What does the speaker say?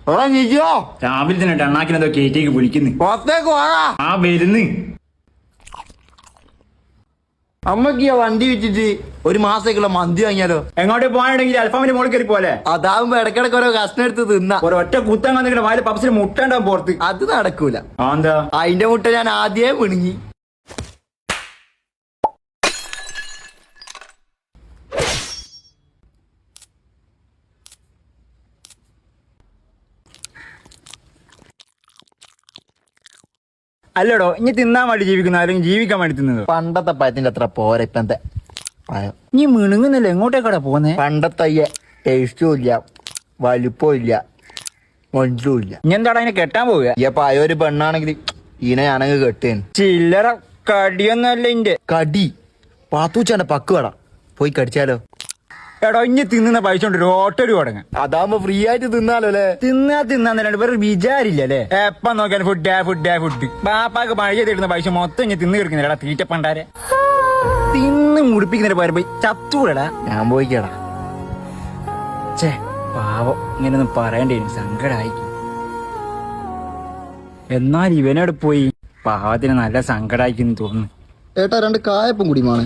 രാവിലെ തന്നെ എണ്ണാക്കിനെന്തോ കേറ്റേക്ക് വിളിക്കുന്നു. പുറത്തേക്ക് പോകാ. ആ വരുന്ന്. അമ്മക്ക് ഈ വണ്ടി വിറ്റിട്ട് ഒരു മാസത്തേക്കുള്ള മന്തി വാങ്ങിയാലോ? എങ്ങോട്ട് പോകാനുണ്ടെങ്കിൽ അൽഫാമിന്റെ മോളിൽ കയറി പോലെ. അതാവുമ്പോ ഇടക്കിടക്ക് ഓരോ കഷ്ണം എടുത്ത് തിന്നാ. ഒരൊറ്റ കുത്താൻ വന്നിട്ട് വാല് പപ്സിന് മുട്ട ഉണ്ടാവും പുറത്ത്. അത് നടക്കൂല. എന്താ? അതിന്റെ മുട്ട ഞാൻ ആദ്യമേ വിണുങ്ങി. അല്ലടോ, ഇനി തിന്നാൻ വേണ്ടി ജീവിക്കുന്ന അല്ലെങ്കിൽ ജീവിക്കാൻ വേണ്ടി തിന്നത്? പണ്ടത്തെ പഴത്തിന്റെ അത്ര പോരാ ഇപ്പത്തെ പഴം. നീ മിണുങ്ങുന്നില്ല, എങ്ങോട്ടേക്കാടാ പോന്നേ? പണ്ടത്തെ ടേസ്റ്റും ഇല്ല, വലുപ്പവും ഇല്ല, മൊഞ്ചും ഇല്ല. ഇനി എന്താടാ അതിനെ കെട്ടാൻ പോവുക? ഈ പഴയ ഒരു പെണ്ണാണെങ്കിൽ ഈനെ ഞാനങ്ങ് കെട്ടേന്. ചില്ലറ കടിയൊന്നല്ല ഇന്റെ കടി പാത്തൂച്ചാന്റെ പക്ക് വേടാ, പോയി കടിച്ചാലോ? എടോ, ഇനി തിന്നുന്ന പൈസ കൊണ്ട് ഒരു ഓട്ടോടി തുടങ്ങ. അതാവുമ്പോ ഫ്രീ ആയിട്ട് തിന്നാലോ അല്ലേ? തിന്നാന്നല്ലാണ്ട് വേറെ വിചാരില്ലല്ലേ. എപ്പം നോക്കിയാലും ഫുഡ്. ബാപ്പാക്ക് മഴ ചെയ്തിടുന്ന പൈസ മൊത്തം ഇനി തിന്നു കിടക്കുന്നില്ലടാ തീറ്റപ്പണ്ടാരെ. തിന്ന് മുടിപ്പിക്കുന്നതിന് പകരം പോയി ചത്തൂടടാ. ഞാൻ പോയിക്കടാ. ചേ പാവം, ഇങ്ങനൊന്നും പറയണ്ടേനും, സങ്കടായി. എന്നാൽ ഇവനോട് പോയി പാവത്തിന് നല്ല സങ്കടായിക്കുന്നു തോന്നുന്നു. ഏട്ടാ 2 കായപ്പം കുടിമാണ്.